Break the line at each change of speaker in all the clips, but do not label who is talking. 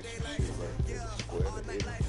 play some shit like that. Square the edit.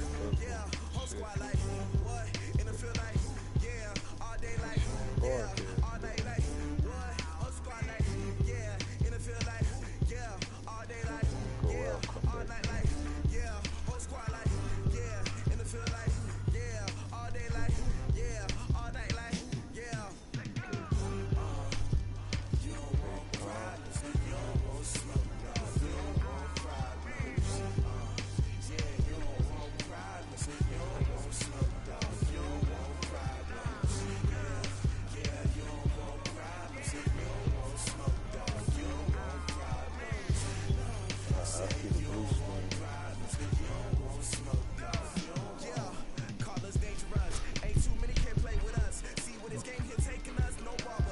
Broadcast. Go out, come back.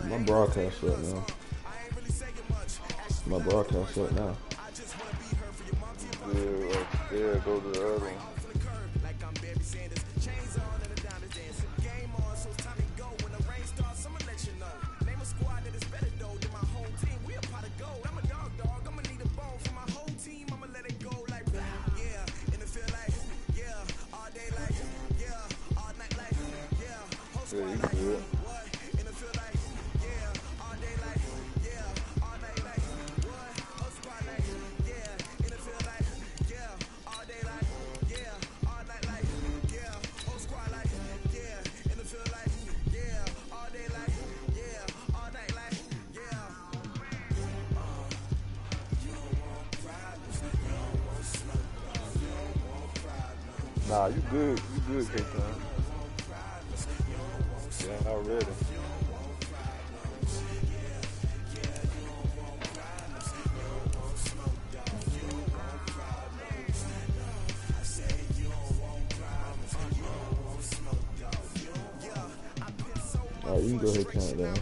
My broadcast up now. My broadcast up now.
Yeah, go to the other one. Yeah, you good. Nah, you good. You good, K-Town. Yeah, already.
Alright, you can go ahead and count it down.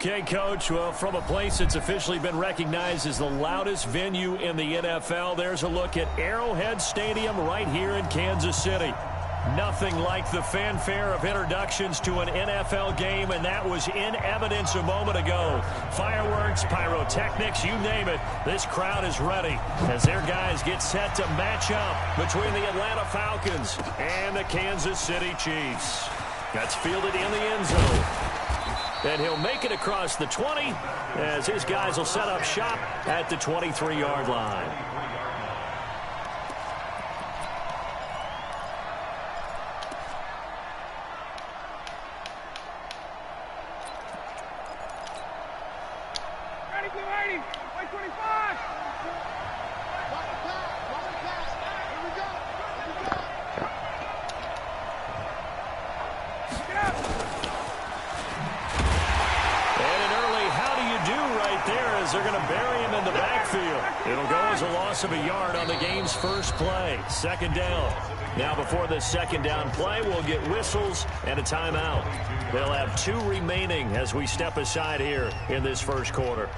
Okay, Coach. Well, from a place that's officially been recognized as the loudest venue in the NFL, there's a look at Arrowhead Stadium right here in Kansas City. Nothing like the fanfare of introductions to an NFL game, and that was in evidence a moment ago. Fireworks, pyrotechnics, you name it. This crowd is ready as their guys get set to match up between the Atlanta Falcons and the Kansas City Chiefs. That's fielded in the end zone. And he'll make it across the 20 as his guys will set up shop at the 23-yard line.
Ready, 125.
right there as they're going to bury him in the backfield. It'll go as a loss of a yard on the game's first play. Second down. Now before the second down play, we'll get whistles and a timeout. They'll have 2 remaining as we step aside here in this first quarter.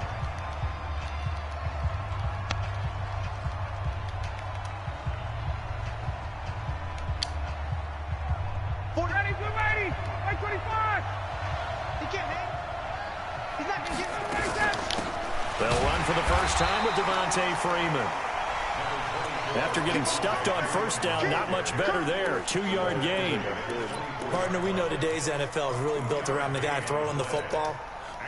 They'll run for the first time with Devontae Freeman. After getting stuffed on first down, not much better there. 2-yard gain.
Partner, we know today's NFL is really built around the guy throwing the football.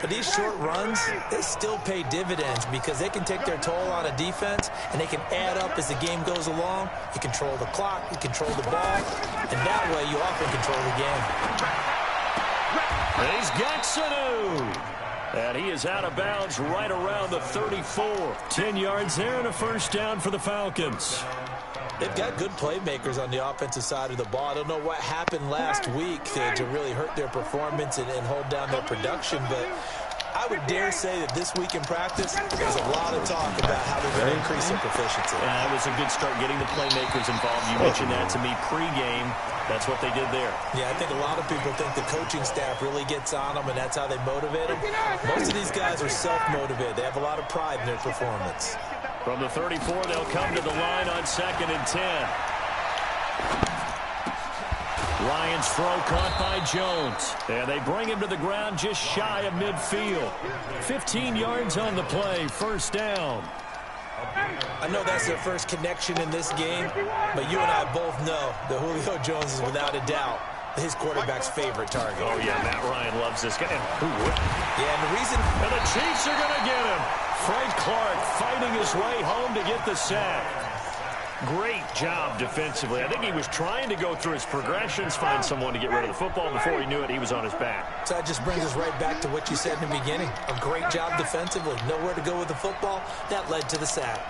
But these short runs, they still pay dividends because they can take their toll on a defense and they can add up as the game goes along. You control the clock, you control the ball, and that way you often control the game.
He's got Sanu. And he is out of bounds right around the 34. 10 yards there and a first down for the Falcons.
They've got good playmakers on the offensive side of the ball. I don't know what happened last week to really hurt their performance and hold down their production, but I would dare say that this week in practice, there's a lot of talk about how they're going to increase their proficiency.
Yeah, it was a good start getting the playmakers involved. You mentioned that to me pregame. That's what they did there.
Yeah, I think a lot of people think the coaching staff really gets on them, and that's how they motivate them. Most of these guys are self-motivated. They have a lot of pride in their performance.
From the 34, they'll come to the line on 2nd and 10. Ryan's throw caught by Jones. And they bring him to the ground just shy of midfield. 15 yards on the play, first down.
I know that's their first connection in this game, but you and I both know that Julio Jones is without a doubt his quarterback's favorite target.
Oh, yeah, Matt Ryan loves this guy. Who would?
Yeah, and the reason...
And the Chiefs are going to get him. Frank Clark fighting his way home to get the sack. Great job defensively. I think he was trying to go through his progressions, find someone to get rid of the football. Before he knew it, he was on his back.
So that just brings us right back to what you said in the beginning. A great job defensively. Nowhere to go with the football. That led to the sack.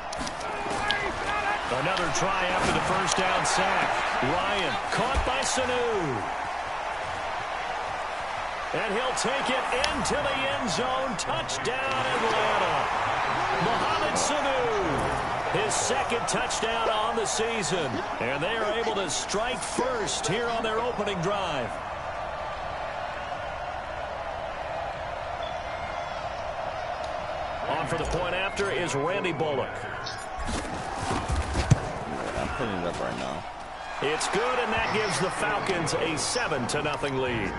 Another try after the first down sack. Ryan caught by Sanu. And he'll take it into the end zone. Touchdown, Atlanta. Mohamed Sanu. His second touchdown on the season. And they are able to strike first here on their opening drive. On for the point after is Randy Bullock.
I'm putting it up right now.
It's good, and that gives the Falcons a 7-0 lead.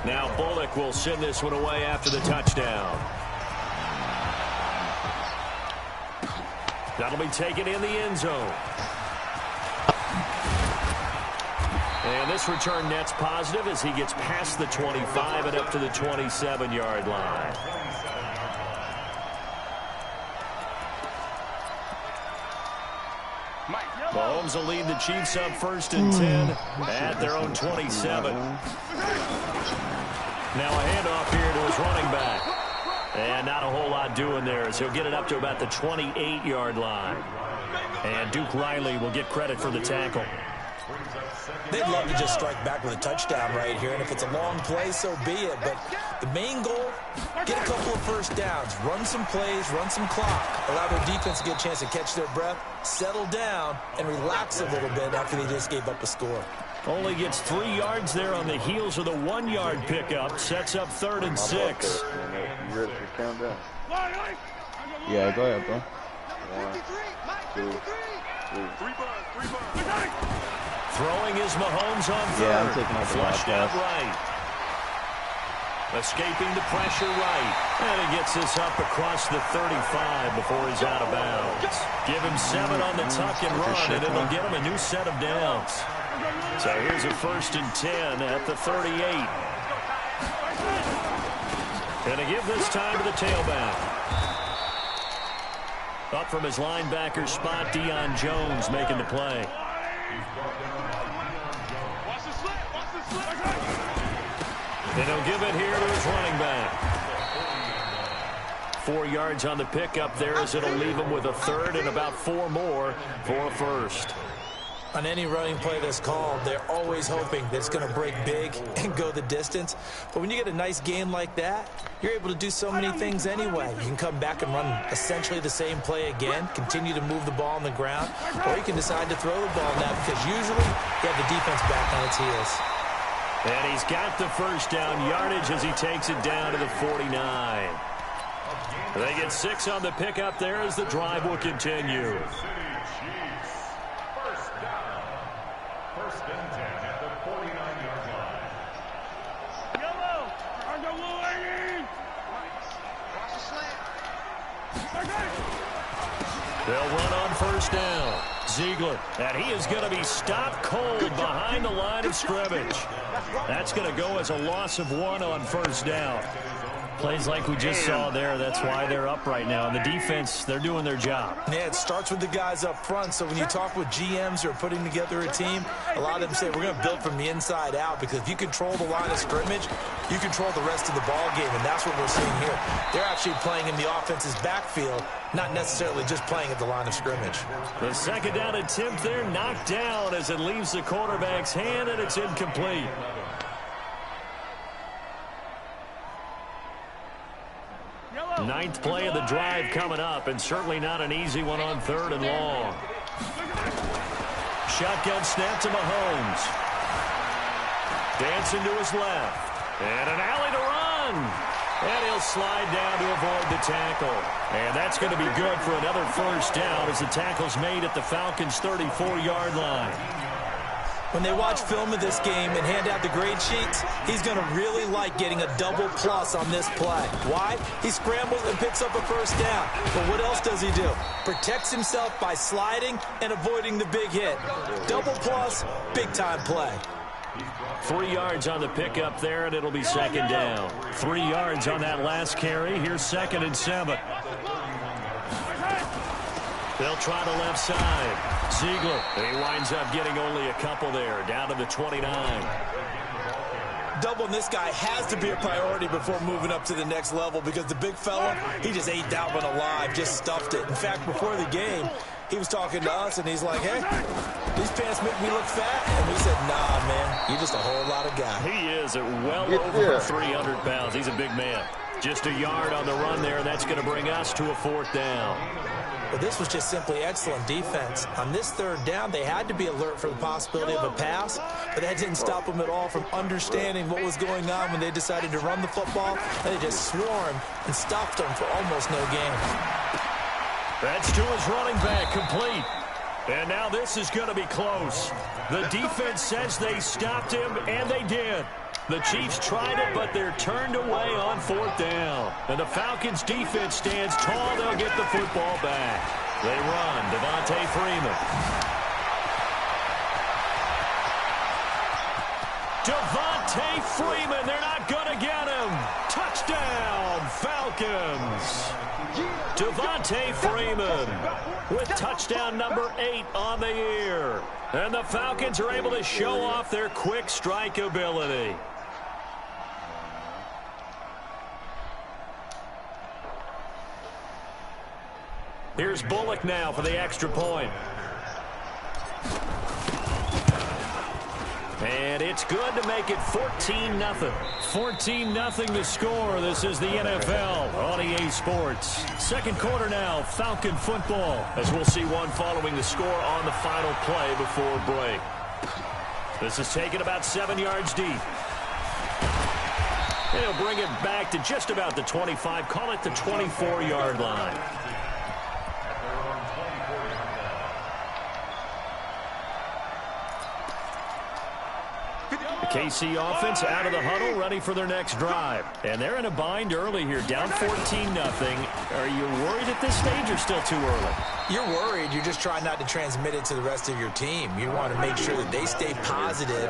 Now Bullock will send this one away after the touchdown. That'll be taken in the end zone. And this return net's positive as he gets past the 25 and up to the 27-yard line. Mahomes will lead the Chiefs up 1st and 10 at their own 27. Now a handoff here to his running back. And not a whole lot doing there as he'll get it up to about the 28-yard line. And Duke Riley will get credit for the tackle.
They'd love to just strike back with a touchdown right here, and if it's a long play, so be it. But the main goal, get a couple of first downs, run some plays, run some clock, allow their defense to get a chance to catch their breath, settle down, and relax a little bit after they just gave up a score.
Only gets 3 yards there on the heels of the 1-yard pickup. Sets up 3rd and 6.
You ready for the countdown?
Yeah, go ahead, bro.
1, 2, 3.
Throwing is Mahomes on 3rd.
Yeah, I'm taking out the
Flushed
last
out
pass.
right. Escaping the pressure right. And he gets this up across the 35 before he's out of bounds. Give him 7 on the tuck and run, and it'll get him a new set of downs. So here's a 1st and 10 at the 38. And to give this time to the tailback. Up from his linebacker spot, Deion Jones making the play. And he'll give it here to his running back. 4 yards on the pickup there, as it'll leave them with a third and about 4 more for a first.
On any running play that's called, they're always hoping that it's going to break big and go the distance. But when you get a nice game like that, you're able to do so many things anyway. You can come back and run essentially the same play again, continue to move the ball on the ground, or you can decide to throw the ball now because usually you have the defense back on its heels.
And he's got the first down yardage as he takes it down to the 49. They get 6 on the pickup there as the drive will continue. They'll run on first down. Ziegler, and he is going to be stopped cold behind the line of scrimmage. That's going to go as a loss of 1 on first down. Plays like we just saw there, that's why they're up right now. And the defense, they're doing their job.
Yeah, it starts with the guys up front. So when you talk with GMs who are putting together a team, a lot of them say we're going to build from the inside out, because if you control the line of scrimmage, you control the rest of the ball game, and that's what we're seeing here. They're actually playing in the offense's backfield, not necessarily just playing at the line of scrimmage.
The second down attempt there knocked down as it leaves the quarterback's hand, and it's incomplete. Ninth play of the drive coming up, and certainly not an easy one on 3rd and long. Shotgun snap to Mahomes. Dancing to his left. And an alley to run. And he'll slide down to avoid the tackle. And that's going to be good for another first down as the tackle's made at the Falcons' 34-yard line.
When they watch film of this game and hand out the grade sheets, he's going to really like getting a double plus on this play. Why? He scrambles and picks up a first down. But what else does he do? Protects himself by sliding and avoiding the big hit. Double plus, big-time play.
3 yards on the pickup there, and it'll be second down. 3 yards on that last carry. Here's 2nd and 7. They'll try the left side. Ziegler, he winds up getting only a couple there, down to the 29.
Doubling this guy has to be a priority before moving up to the next level, because the big fella, he just ate that one alive, just stuffed it. In fact, before the game, he was talking to us, and he's like, hey, these pants make me look fat. And we said, nah, man, you're just a whole lot of guy.
He is at well over 300 pounds. He's a big man. Just a yard on the run there, and that's going to bring us to a 4th down.
But this was just simply excellent defense. On this 3rd down, they had to be alert for the possibility of a pass, but that didn't stop them at all from understanding what was going on when they decided to run the football. They just swarmed and stopped them for almost no gain.
That's to his running back, complete. And now this is going to be close. The defense says they stopped him, and they did. The Chiefs tried it, but they're turned away on 4th down. And the Falcons' defense stands tall. They'll get the football back. They run. Devontae Freeman. Devontae Freeman. They're not going to get him. Touchdown, Falcons. Devontae Freeman with touchdown number 8 on the year. And the Falcons are able to show off their quick strike ability. Here's Bullock now for the extra point. And it's good to make it 14-0. 14-0 to score. This is the NFL on EA Sports. Second quarter now, Falcon football, as we'll see one following the score on the final play before break. This is taken about 7 yards deep. They'll bring it back to just about the 25, call it the 24-yard line. The KC offense out of the huddle, ready for their next drive. And they're in a bind early here, down 14-0. Are you worried at this stage or still too early?
You're worried. You're just trying not to transmit it to the rest of your team. You want to make sure that they stay positive.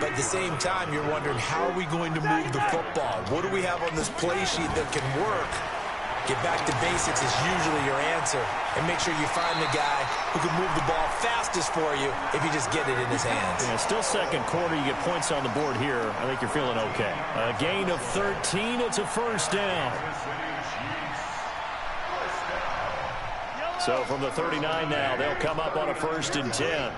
But at the same time, you're wondering, how are we going to move the football? What do we have on this play sheet that can work? Get back to basics is usually your answer. And make sure you find the guy who can move the ball fastest for you if you just get it in his hands.
Yeah, still second quarter. You get points on the board here. I think you're feeling okay. A gain of 13. It's a first down. So from the 39 now, they'll come up on a 1st and 10.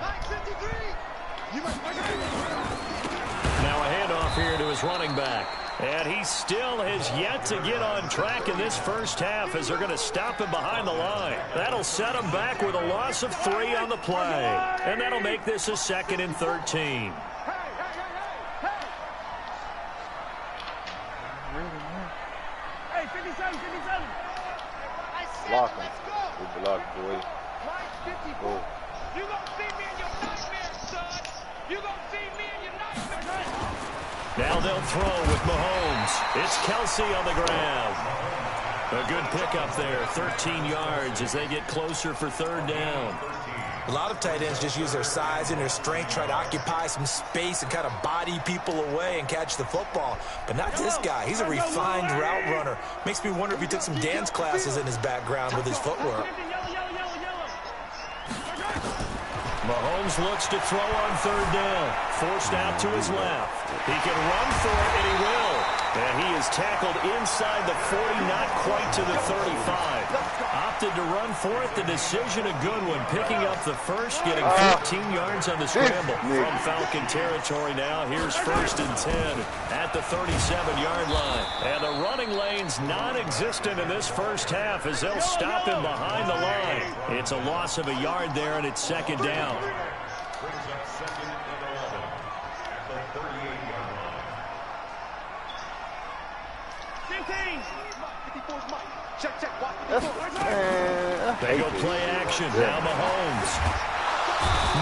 Now a handoff here to his running back. And he still has yet to get on track in this first half as they're going to stop him behind the line. That'll set him back with a loss of 3 on the play. And that'll make this a 2nd and 13.
Hey, 57, 57.
Block him. Good block, boy.
Go. You gonna see me in your nightmares, son. You gonna see me in your nightmares.
Now they'll throw with Mahomes. It's Kelsey on the ground. A good pickup there, 13 yards as they get closer for 3rd down.
A lot of tight ends just use their size and their strength, try to occupy some space and kind of body people away and catch the football. But not this guy. He's a refined route runner. Makes me wonder if he took some dance classes in his background with his footwork.
Mahomes looks to throw on 3rd down. Forced out to his left. He can run for it, and he will. And he is tackled inside the 40, not quite to the 35. Opted to run for it. The decision a good one. Picking up the first, getting 15 yards on the scramble. From Falcon territory now, here's 1st and 10 at the 37-yard line. And the running lane's non-existent in this first half as they'll stop him behind the line. It's a loss of a yard there, and it's 2nd down. They go play action. Now Mahomes.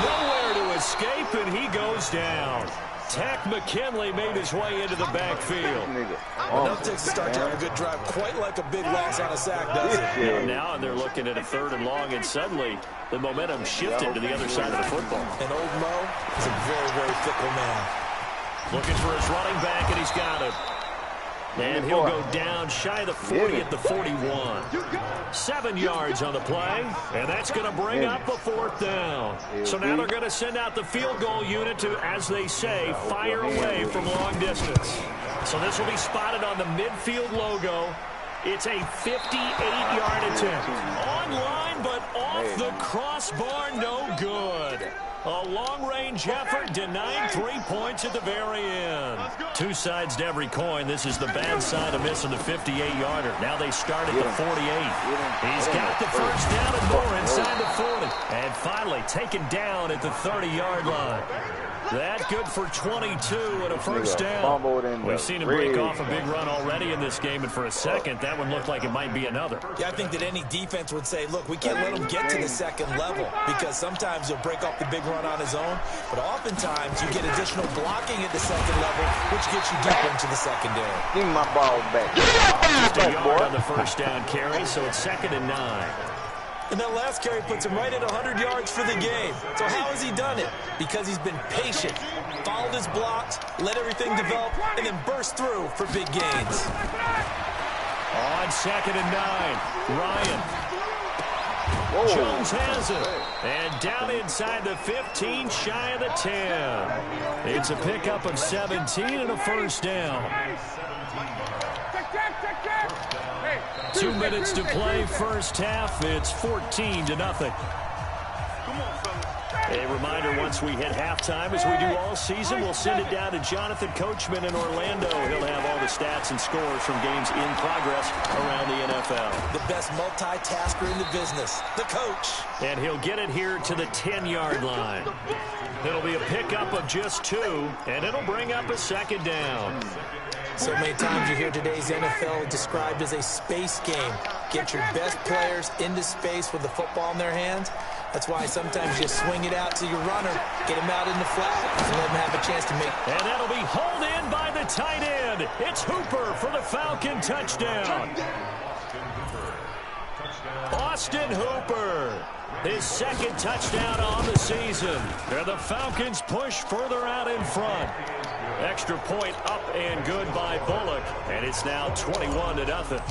Nowhere to escape, and he goes down. Tack McKinley made his way into the backfield.
Enough to start to have a good drive, quite like a big loss on a sack, does it?
Now they're looking at a 3rd and long, and suddenly the momentum shifted to the other side of the football.
And old Mo is a very, very fickle man.
Looking for his running back, and he's got him. And he'll go down shy of the 40 at the 41. 7 yards on the play, and that's going to bring up a 4th down. So now they're going to send out the field goal unit to, as they say, fire away from long distance. So this will be spotted on the midfield logo. It's a 58-yard attempt. On line, but off the crossbar, no good. A long-range effort denying 3 points at the very end. 2 sides to every coin. This is the bad side of missing the 58-yarder. Now they start at the 48. He's got the first down and more inside the 40. And finally taken down at the 30-yard line. That good for 22 and a first down. We've seen him break off a big run already in this game, and for a second, that one looked like it might be another.
Yeah, I think that any defense would say, look, we can't let him get to the 2nd level because sometimes he'll break off the big run on his own, but oftentimes you get additional blocking at the 2nd level, which gets you deeper into the secondary.
Give me my ball back.
Just a yard on the first down carry, so it's 2nd and 9.
And that last carry puts him right at 100 yards for the game. So how has he done it? Because he's been patient, followed his blocks, let everything develop, and then burst through for big gains.
On 2nd and 9, Ryan. Jones has it. And down inside the 15, shy of the 10. It's a pickup of 17 and a first down. 2 minutes to play, first half. It's 14-0. A reminder, once we hit halftime, as we do all season, we'll send it down to Jonathan Coachman in Orlando. He'll have all the stats and scores from games in progress around the NFL.
The best multitasker in the business, the coach.
And he'll get it here to the 10-yard line. It'll be a pickup of just 2, and it'll bring up a 2nd down.
So many times you hear today's NFL described as a space game. Get your best players into space with the football in their hands. That's why sometimes you swing it out to your runner, get him out in the flat, and let him have a chance to make.
And that'll be hauled in by the tight end. It's Hooper for the Falcon touchdown. Austin Hooper, his 2nd touchdown on the season. And the Falcons push further out in front. Extra point up and good by Bullock, and it's now 21-0.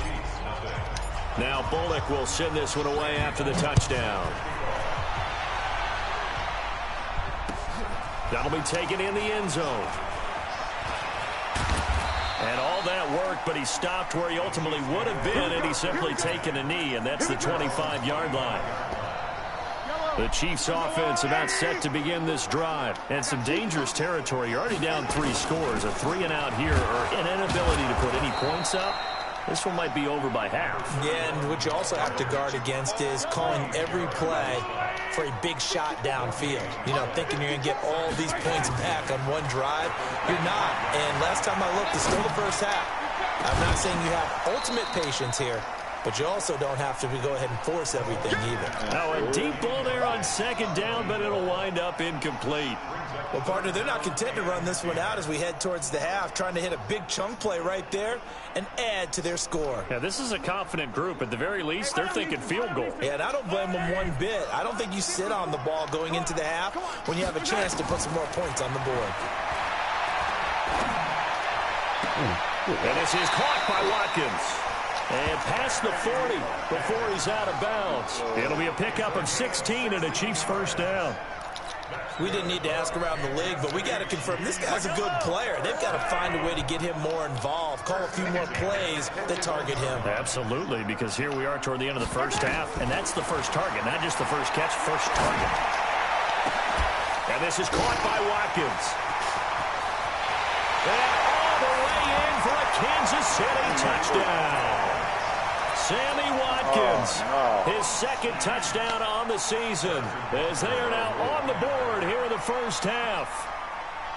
Now Bullock will send this one away after the touchdown. That'll be taken in the end zone. And all that work, but he stopped where he ultimately would have been, and he's simply taken a knee, and that's the 25-yard line. The Chiefs offense about set to begin this drive. And some dangerous territory. You're already down 3 scores. A 3-and-out here, or an inability to put any points up. This one might be over by half.
Yeah, and what you also have to guard against is calling every play for a big shot downfield. You know, thinking you're going to get all these points back on one drive. You're not. And last time I looked, it's still the first half. I'm not saying you have ultimate patience here, but you also don't have to go ahead and force everything either.
Now a deep ball there on 2nd down, but it'll wind up incomplete.
Well, partner, they're not content to run this one out as we head towards the half, trying to hit a big chunk play right there and add to their score.
Yeah, this is a confident group. At the very least, they're thinking field goal.
Yeah, and I don't blame them one bit. I don't think you sit on the ball going into the half when you have a chance to put some more points on the board.
And this is caught by Watkins. And past the 40 before he's out of bounds. It'll be a pickup of 16 and a Chiefs first down.
We didn't need to ask around the league, but we got to confirm this guy's a good player. They've got to find a way to get him more involved, call a few more plays that target him.
Absolutely, because here we are toward the end of the first half, and that's the first target, not just the first catch, first target. And this is caught by Watkins. And all the way in for a Kansas City touchdown. Sammy Watkins, his 2nd touchdown on the season, as they are now on the board here in the first half.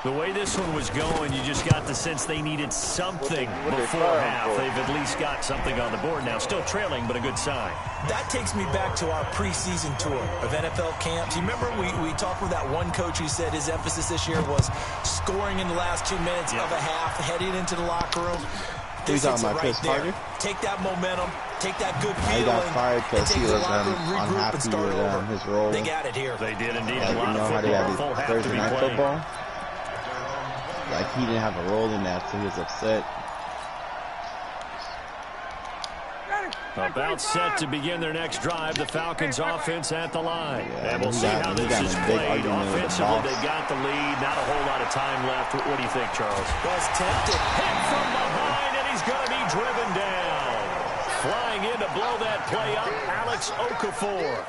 The way this one was going, you just got the sense they needed something before half. They've at least got something on the board now. Still trailing, but a good sign.
That takes me back to our preseason tour of NFL camps. You remember we talked with that one coach who said his emphasis this year was scoring in the last 2 minutes of a half, heading into the locker room. This is right there. Take that momentum, take that good feeling.
He got fired because he was unhappy with his role.
They got it here.
They did indeed.
Like,
a lot
you know
of
how they
football,
had
full
Thursday
half to
night
be playing.
football? Like, he didn't have a role in that, so he was upset.
About set to begin their next drive. The Falcons offense at the line.
Yeah,
and we'll see how this is played. Offensively, they've got the lead. Not a whole lot of time left. What do you think, Charles?
Was tempted.
Hit from behind, and he's going to be driven down. Flying in to blow that play up, Alex Okafor.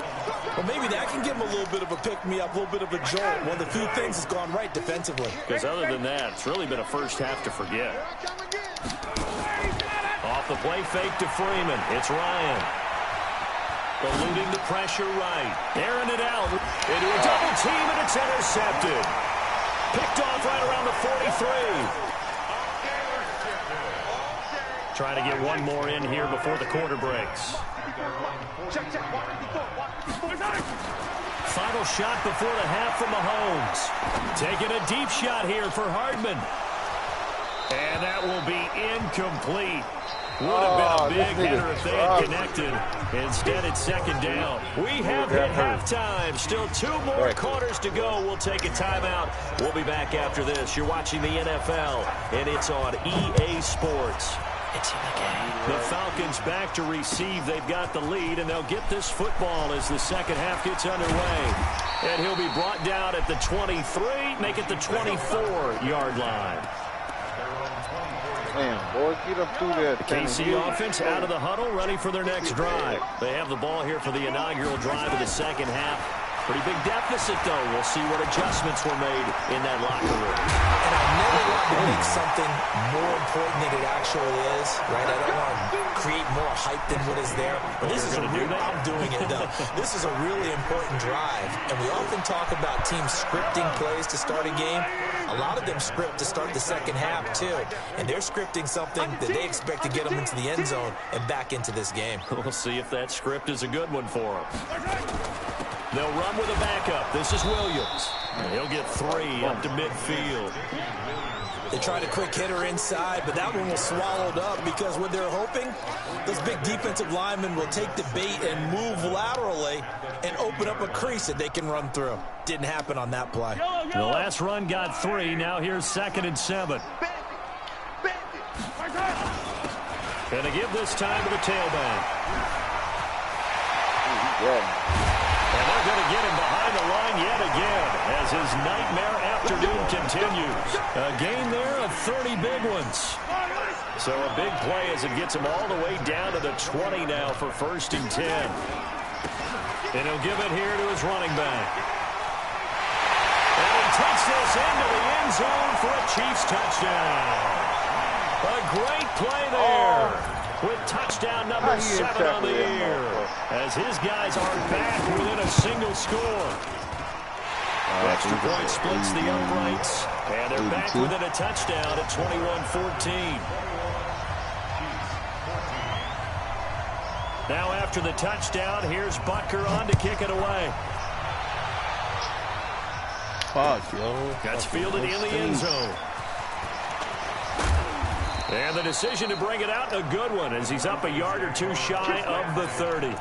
Well, maybe that can give him a little bit of a pick-me-up, a little bit of a jolt. One of the few things has gone right defensively.
Because other than that, it's really been a first half to forget. Off the play fake to Freeman. It's Ryan. Eluding the pressure right. Airing it out. Into a double team, and it's intercepted. Picked off right around the 43. Trying to get one more in here before the quarter breaks. Final shot before the half from Mahomes. Taking a deep shot here for Hardman. And that will be incomplete. Would have been a big header if they had connected. Instead, it's 2nd down. We have hit halftime. Still 2 more quarters to go. We'll take a timeout. We'll be back after this. You're watching the NFL, and it's on EA Sports. It's in the game. The Falcons back to receive. They've got the lead, and they'll get this football as the second half gets underway. And he'll be brought down at the 23, make it the 24-yard line.
Man, boy, get up through there.
KC offense out of the huddle, ready for their next drive. They have the ball here for the inaugural drive of the second half. Pretty big deficit, though. We'll see what adjustments were made in that locker room.
And I never want to make something more important than it actually is, right? I don't want to create more hype than what is there. But this is I'm doing it, though. This is a really important drive. And we often talk about teams scripting plays to start a game. A lot of them script to start the second half, too. And they're scripting something that they expect to get them into the end zone and back into this game.
We'll see if that script is a good one for them. They'll run with a backup. This is Williams. He'll get 3 up to midfield.
They tried a quick hitter inside, but that one was swallowed up because what they're hoping, those big defensive linemen will take the bait and move laterally and open up a crease that they can run through. Didn't happen on that play.
The last run got 3. Now here's 2nd and 7. Gonna give this time to the tailback. And they're going to get him behind the line yet again as his nightmare afternoon continues. A game there of 30 big ones. So a big play as it gets him all the way down to the 20 now for 1st and 10. And he'll give it here to his running back. And he takes this into the end zone for a Chiefs touchdown. A great play there with touchdown number 7 on the year as his guys are back within a single score. Extra point splits the uprights, and they're back within a touchdown at 21-14. Now after the touchdown, here's Butker on to kick it away.
Fuck, yo.
That's fielded in the end zone. And the decision to bring it out, a good one, as he's up a yard or two shy of the 30.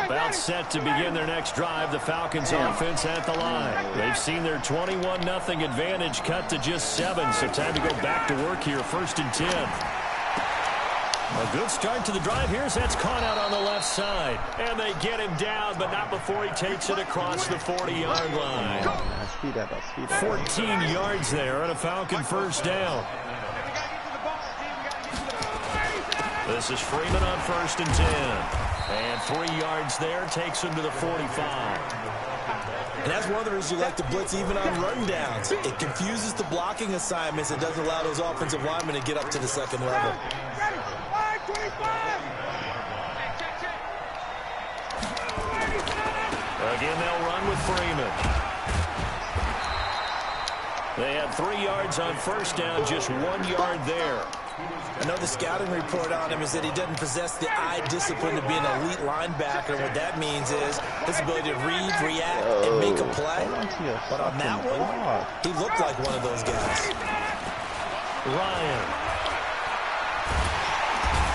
About set to begin their next drive, the Falcons offense at the line. They've seen their 21-0 advantage cut to just 7, so time to go back to work here, 1st and 10. A good start to the drive here as that's caught out on the left side. And they get him down, but not before he takes it across the 40-yard line. 14 yards there and a Falcon 1st down. This is Freeman on 1st and 10. And 3 yards there takes him to the 45.
And that's one of the reasons you like to blitz even on rundowns. It confuses the blocking assignments and doesn't allow those offensive linemen to get up to the second level.
Again, they'll run with Freeman. They had 3 yards on 1st down, just 1 yard there.
I know the scouting report on him is that he doesn't possess the eye discipline to be an elite linebacker. And what that means is his ability to read, react, and make a play. But on that one, he looked like one of those guys.
Ryan.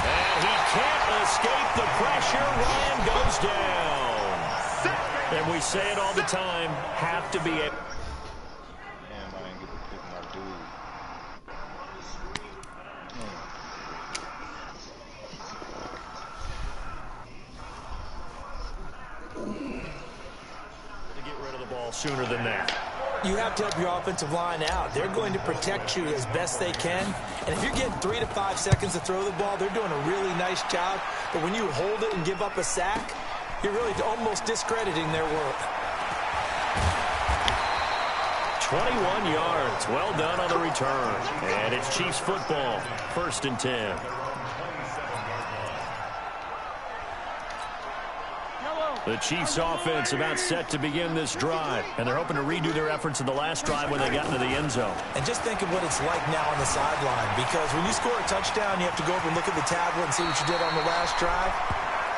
And he can't escape the pressure. Ryan goes down. And we say it all the time, have to be a... sooner than that.
You have to help your offensive line out. They're going to protect you as best they can. And if you're getting 3 to 5 seconds to throw the ball, they're doing a really nice job. But when you hold it and give up a sack, you're really almost discrediting their work.
21 yards. Well done on the return. And it's Chiefs football. 1st and 10. The Chiefs offense about set to begin this drive, and they're hoping to redo their efforts in the last drive when they got into the end zone.
And just think of what it's like now on the sideline, because when you score a touchdown, you have to go over and look at the tablet and see what you did on the last drive.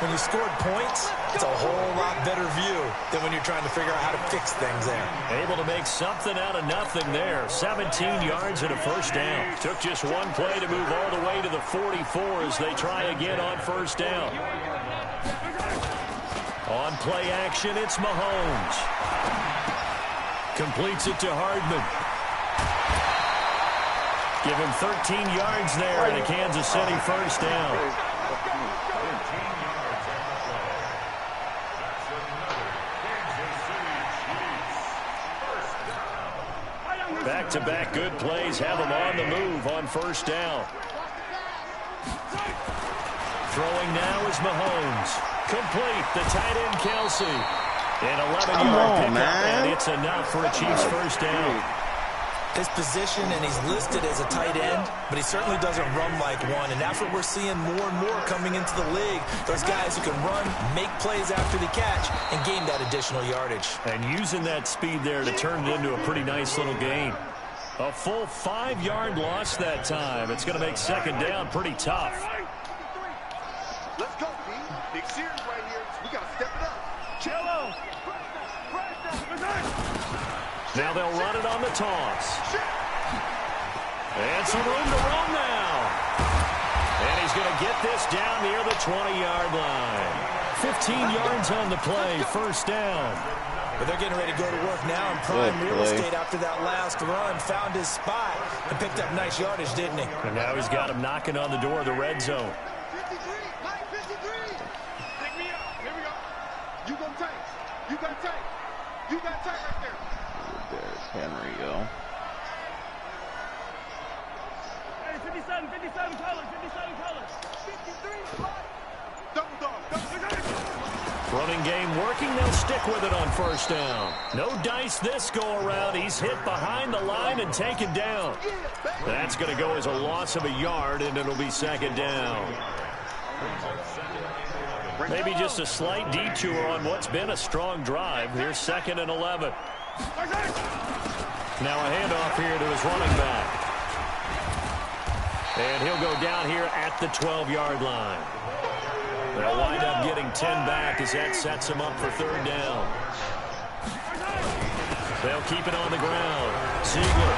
When you scored points, it's a whole lot better view than when you're trying to figure out how to fix things there.
Able to make something out of nothing there. 17 yards and a 1st down. Took just one play to move all the way to the 44 as they try again on 1st down. On play action, it's Mahomes. Completes it to Hardman. Give him 13 yards there and a Kansas City 1st down. Back-to-back good plays have him on the move on 1st down. Throwing now is Mahomes. Complete, the tight end Kelsey. An 11-yard pickup, and it's enough for a Chiefs 1st down.
His position, and he's listed as a tight end, but he certainly doesn't run like one, and that's what we're seeing more and more coming into the league. Those guys who can run, make plays after the catch, and gain that additional yardage.
And using that speed there to turn it into a pretty nice little gain. A full 5-yard loss that time. It's going to make 2nd down pretty tough.
Let's go, B. Big series right here. We got to step it up. Cello.
Now they'll run it on the toss. And some room to run now. And he's going to get this down near the 20-yard line. 15 yards on the play, 1st down.
But they're getting ready to go to work now in prime real estate after that last run. Found his spot and picked up nice yardage, didn't he?
And now he's got him knocking on the door of the red zone.
53, 53. Pick me up. Here we go. You go tanks. You
There we go.
Hey, 57 colors, 57 colors. 53 double dog.
Running game working. They'll stick with it on first down. No dice this go around. He's hit behind the line and taken down. That's going to go as a loss of a yard, and it'll be second down. Maybe just a slight detour on what's been a strong drive. Here's 2nd and 11. Now a handoff here to his running back. And he'll go down here at the 12-yard line. They'll wind up getting 10 back as that sets him up for third down. They'll keep it on the ground. Ziegler.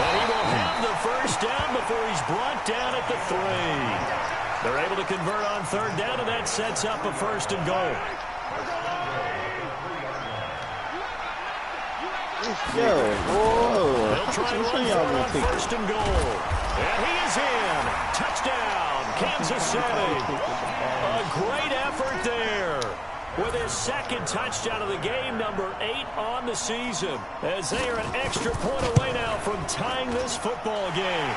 And he will have the first down before he's brought down at the 3. They're able to convert on third down, and that sets up a 1st and goal.
Yo, whoa.
They'll try and run on 1st and goal. And he is in. Touchdown, Kansas City. A great effort there with his 2nd touchdown of the game, number 8 on the season, as they are an extra point away now from tying this football game.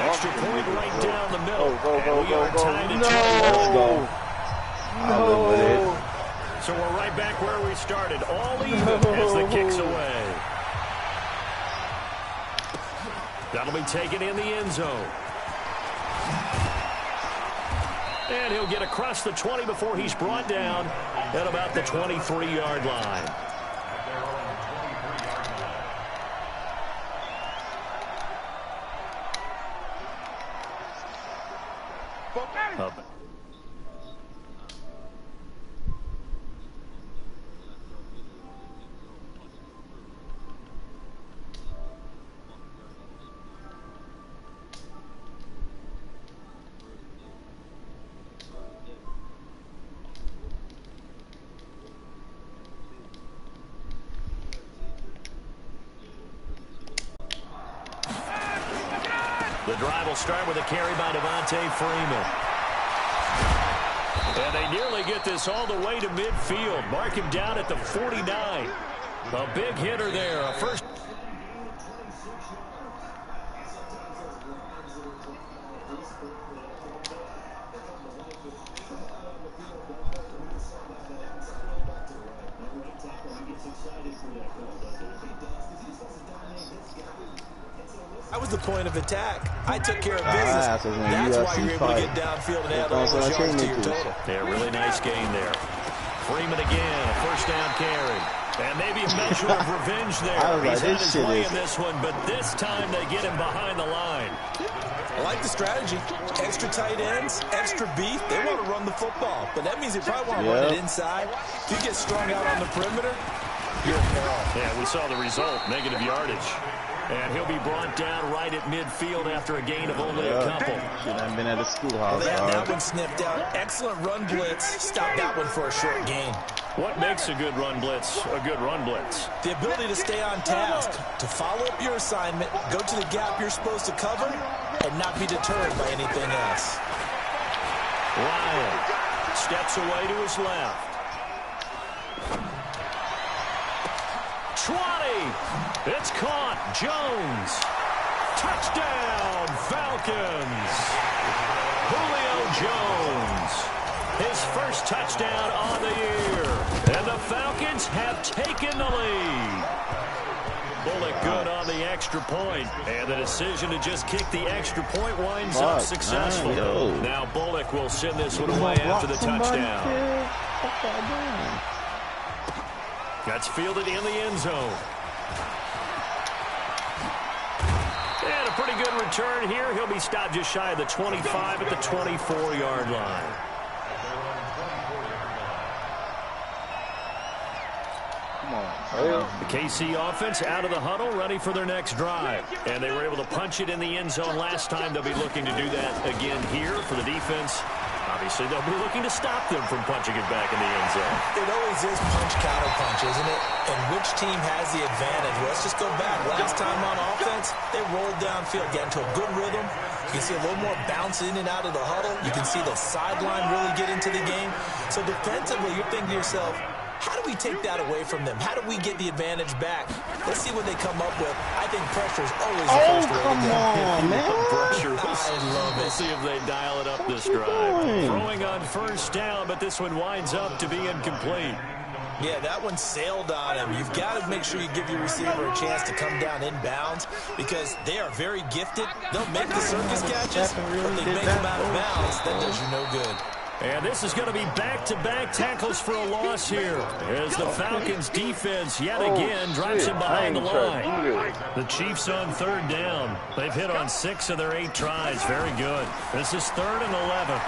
Extra point right down the middle. And we are tied at 2.
Let's go. I'll live with it.
So we're right back where we started, all even as the kick's away. That'll be taken in the end zone. And he'll get across the 20 before he's brought down at about the 23-yard line. Up. The drive will start with a carry by Devontae Freeman. And they nearly get this all the way to midfield. Mark him down at the 49. A big hitter there. A first.
That was the point of attack. I took care of business. That's why you're able to get downfield and add all those yards to your total.
Yeah, really nice game there. Freeman again, a first down carry. And maybe a measure of revenge there. He's had his way in this one, but this time they get him behind the line.
I like the strategy. Extra tight ends, extra beef. They want to run the football, but that means they probably want to run it inside. If you get strung out on the perimeter, you're in peril.
Yeah, we saw the result, negative yardage. And he'll be brought down right at midfield after a gain of only a couple.
I've been at a schoolhouse.
Well, they had that one sniffed out. Excellent run blitz. Stop that one for a short gain.
What makes a good run blitz a good run blitz?
The ability to stay on task, to follow up your assignment, go to the gap you're supposed to cover, and not be deterred by anything else.
Ryan steps away to his left. 20. It's caught. Jones. Touchdown, Falcons. Julio Jones. His first touchdown on the year. And the Falcons have taken the lead. Bullock good on the extra point. And the decision to just kick the extra point winds up successful. Now Bullock will send this one away after the touchdown. That's fielded in the end zone. And a pretty good return here. He'll be stopped just shy of the 25 at the 24-yard line. The KC offense out of the huddle, ready for their next drive. And they were able to punch it in the end zone last time. They'll be looking to do that again here for the defense. Obviously, they'll be looking to stop them from punching it back in the end zone.
It always is punch-counter-punch, isn't it? And which team has the advantage? Let's just go back. Last time on offense, they rolled downfield, get into a good rhythm. You can see a little more bounce in and out of the huddle. You can see the sideline really get into the game. So defensively, you're thinking to yourself, How do we take that away from them? How do we get the advantage back? Let's see what they come up with. I think pressure is always the first way to go.
Come on, man.
Pressure.
I love it.
We'll see if they dial it up this drive. Throwing on first down, but this one winds up to be incomplete.
Yeah, that one sailed on him. You've got to make sure you give your receiver a chance to come down inbounds because they are very gifted. They'll make the circus catches, but they make them out of bounds. That does you no good.
And this is going to be back-to-back tackles for a loss here as the Falcons' defense yet again drives him behind the line. The Chiefs on third down. They've hit on 6 of their 8 tries. Very good. This is 3rd and 11.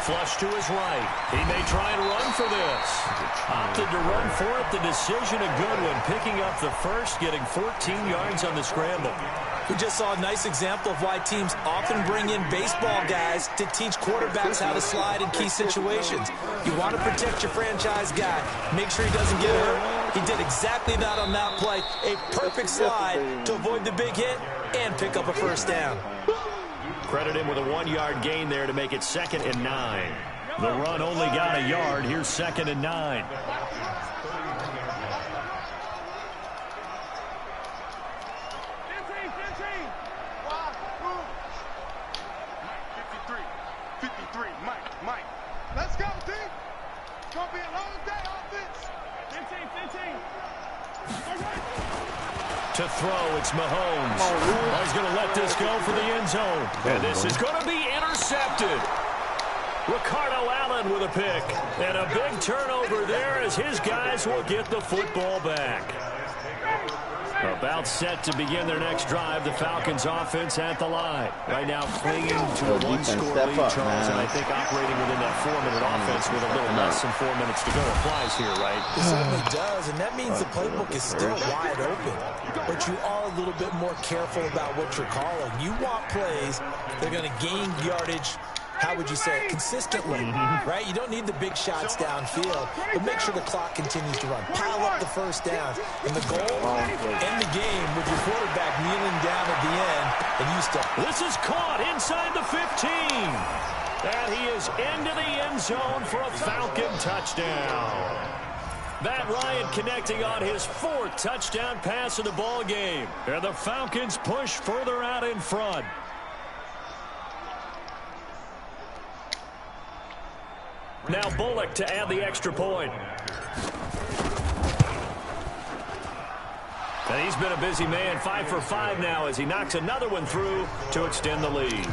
Flush to his right. He may try and run for this. Opted to run for it. The decision a good one. Picking up the first, getting 14 yards on the scramble.
We just saw a nice example of why teams often bring in baseball guys to teach quarterbacks how to slide in key situations. You want to protect your franchise guy. Make sure he doesn't get hurt. He did exactly that on that play. A perfect slide to avoid the big hit and pick up a first down.
Credit him with a 1-yard gain there to make it 2nd and 9. The run only got a yard. Here's 2nd and 9.
Let's go, team. It's going to be a long day, offense. 15.
To throw, it's Mahomes. He's going to let this go for the end zone. And this is going to be intercepted. Ricardo Allen with a pick. And a big turnover there as his guys will get the football back. About set to begin their next drive. The Falcons offense at the line. Right now clinging to a one-score lead, Charles, and I think operating within that 4-minute offense with a little less than 4 minutes to go applies here, right?
It certainly does, and that means the playbook is still wide open. But you are a little bit more careful about what you're calling. You want plays that are going to gain yardage, how would you say it, consistently, right? You don't need the big shots downfield, but make sure the clock continues to run. Pile up the first down. And the goal, end the game with your quarterback kneeling down at the end, and you step.
This is caught inside the 15. And he is into the end zone for a Falcon touchdown. Matt Ryan connecting on his 4th touchdown pass of the ball game. And the Falcons push further out in front. Now Bullock to add the extra point. And he's been a busy man, 5 for 5 now as he knocks another one through to extend the lead.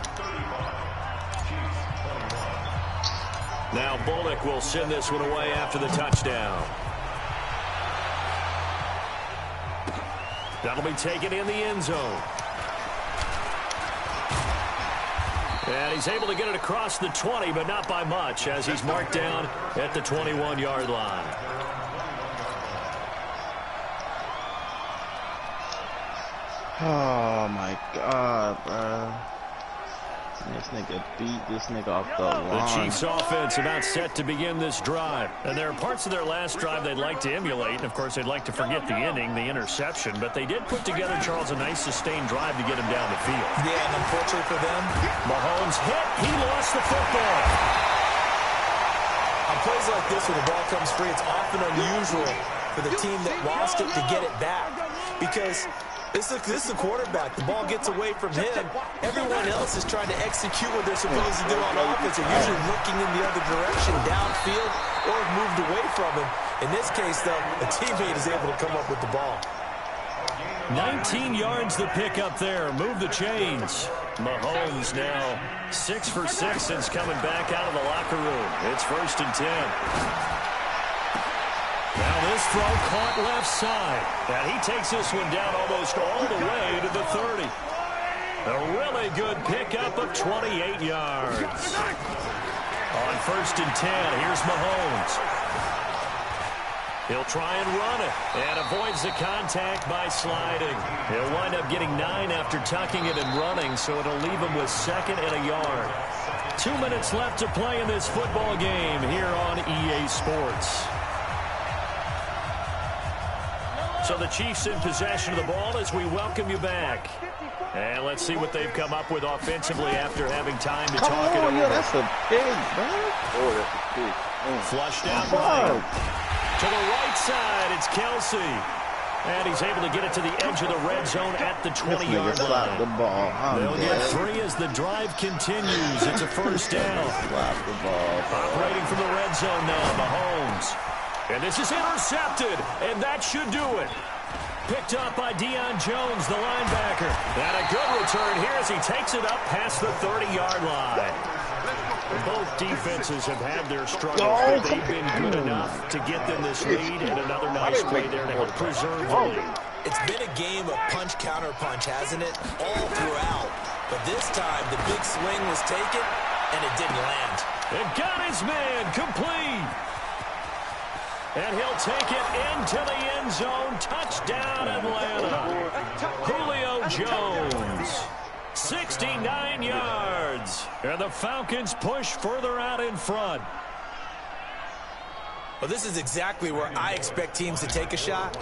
Now Bullock will send this one away after the touchdown. That'll be taken in the end zone. And he's able to get it across the 20, but not by much, as he's marked down at the 21-yard line.
Oh, my God, bro. This nigga beat this nigga off the line.
The Chiefs offense about set to begin this drive. And there are parts of their last drive they'd like to emulate. And, of course, they'd like to forget the ending, the interception. But they did put together, Charles, a nice sustained drive to get him down the field.
Yeah, and unfortunately for them,
Mahomes hit. He lost the football.
on plays like this where the ball comes free, it's often unusual for the team that lost it to get it back. Because this is a quarterback. The ball gets away from him. Everyone else is trying to execute what they're supposed to do on offense. They're usually looking in the other direction, downfield, or moved away from him. In this case, though, a teammate is able to come up with the ball.
19 yards the pick up there. Move the chains. Mahomes now 6 for 6 since coming back out of the locker room. It's 1st and 10. Now this throw caught left side. And he takes this one down almost all the way to the 30. A really good pickup of 28 yards. On 1st and 10, here's Mahomes. He'll try and run it and avoids the contact by sliding. He'll wind up getting 9 after tucking it and running, so it'll leave him with 2nd and a yard. 2 minutes left to play in this football game here on EA Sports. So the Chiefs in possession of the ball as we welcome you back. And let's see what they've come up with offensively after having time to talk it over.
Yo, that's a big, bro.
Oh, that's a big.
Flushed out right. To the right side, it's Kelsey. And he's able to get it to the edge of the red zone at the 20-yard line.
The ball.
They'll get 3 as the drive continues. It's a first down.
Slap the ball.
Operating from the red zone now, Mahomes. And this is intercepted, and that should do it. Picked up by Deion Jones, the linebacker. And a good return here as he takes it up past the 30-yard line. Both defenses have had their struggles, but they've been good enough to get them this lead, and another nice play there to help preserve the lead.
It's been a game of punch, counter punch, hasn't it? All throughout. But this time, the big swing was taken, and it didn't land.
And got his man complete. And he'll take it into the end zone. Touchdown, Atlanta. Julio Jones. 69 yards. And the Falcons push further out in front.
Well, this is exactly where I expect teams to take a shot.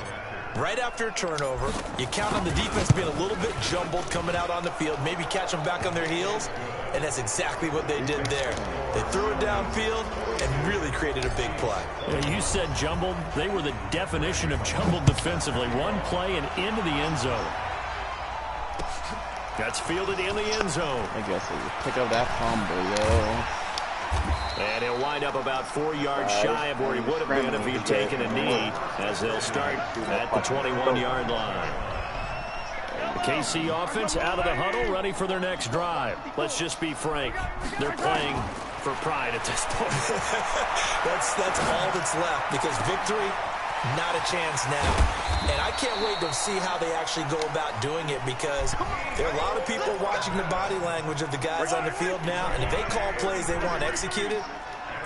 Right after a turnover, you count on the defense being a little bit jumbled coming out on the field, maybe catch them back on their heels, and that's exactly what they did there. They threw it downfield and really created a big play.
Yeah, you said jumbled. They were the definition of jumbled defensively. One play and into the end zone. That's fielded in the end zone.
I guess they just pick up that fumble, yo.
And he'll wind up about 4 yards shy of where he would have been if he had taken a knee, as they'll start at the 21-yard line. The KC offense out of the huddle, ready for their next drive. Let's just be frank. They're playing for pride at this point.
That's all that's left, because victory, not a chance now. And I can't wait to see how they actually go about doing it, because there are a lot of people watching the body language of the guys on the field now, and if they call plays they want executed,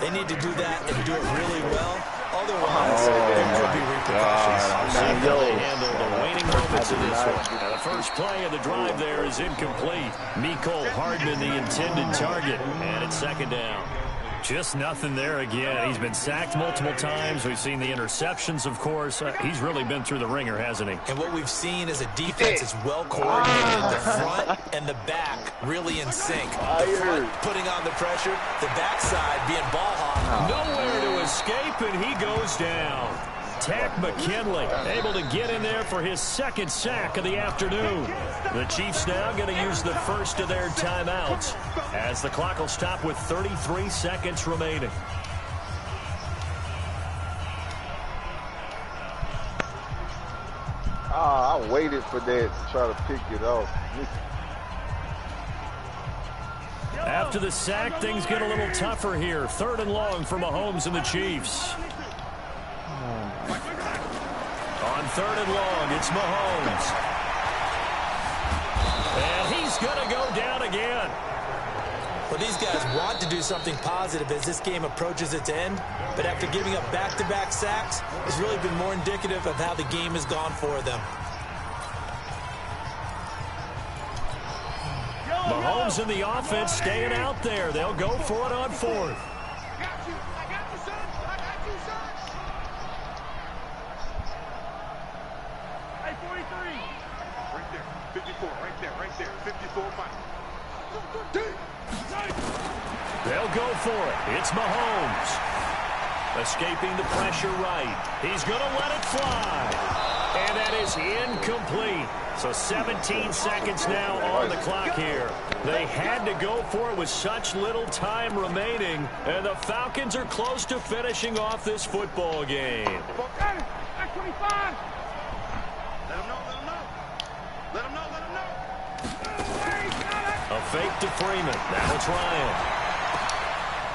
they need to do that and do it really well. Otherwise, there could be repercussions.
See how they handle the waning moments of this one. Now, the first play of the drive there is incomplete. Mecole Hardman, the intended target, and it's second down. Just nothing there again. He's been sacked multiple times. We've seen the interceptions, of course. He's really been through the ringer, hasn't he?
And what we've seen is a defense that's well coordinated. The front and the back really in sync. The front putting on the pressure, the backside being ball hawk.
Nowhere to escape, and he goes down. Tack McKinley able to get in there for his second sack of the afternoon. The Chiefs now going to use the first of their timeouts as the clock will stop with 33 seconds remaining.
I waited for that to try to pick it off.
After the sack, things get a little tougher here. 3rd and long for Mahomes and the Chiefs. On 3rd and long, it's Mahomes. And he's going to go down again.
Well, these guys want to do something positive as this game approaches its end, but after giving up back-to-back sacks, it's really been more indicative of how the game has gone for them.
Mahomes and the offense staying out there. They'll go for it on 4th. They'll go for it. It's Mahomes. Escaping the pressure right. He's going to let it fly. And that is incomplete. So 17 seconds now on the clock here. They had to go for it with such little time remaining. And the Falcons are close to finishing off this football game. A fake to Freeman. Now it's Ryan.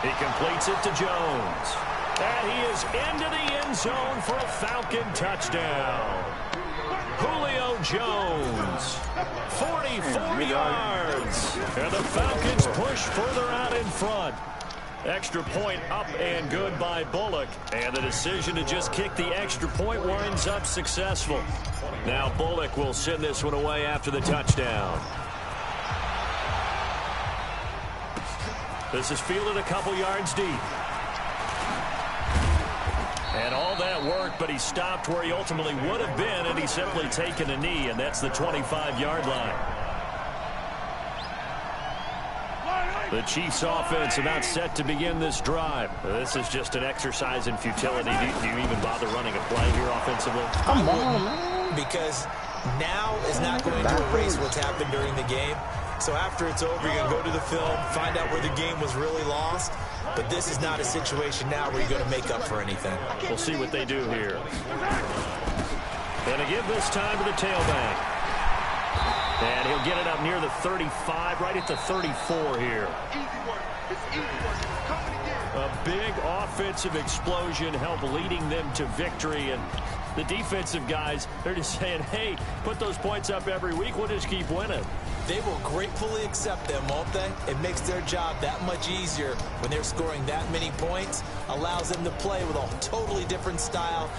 He completes it to Jones. And he is into the end zone for a Falcon touchdown. Julio Jones, 44 yards. And the Falcons push further out in front. Extra point up and good by Bullock. And the decision to just kick the extra point winds up successful. Now Bullock will send this one away after the touchdown. This is fielded a couple yards deep. And all that work, but he stopped where he ultimately would have been, and he's simply taken a knee, and that's the 25-yard line. The Chiefs offense about set to begin this drive. This is just an exercise in futility. Do you even bother running a play here offensively?
Come on, man.
Because now is not going to erase what's happened during the game. So after it's over, you're going to go to the film, find out where the game was really lost. But this is not a situation now where you're going to make up for anything.
We'll see what they do here. Going to give this time to the tailback. And he'll get it up near the 35, right at the 34 here. A big offensive explosion helped leading them to victory. And the defensive guys, they're just saying, hey, put those points up every week. We'll just keep winning.
They will gratefully accept them, won't they? It makes their job that much easier when they're scoring that many points. Allows them to play with a totally different style.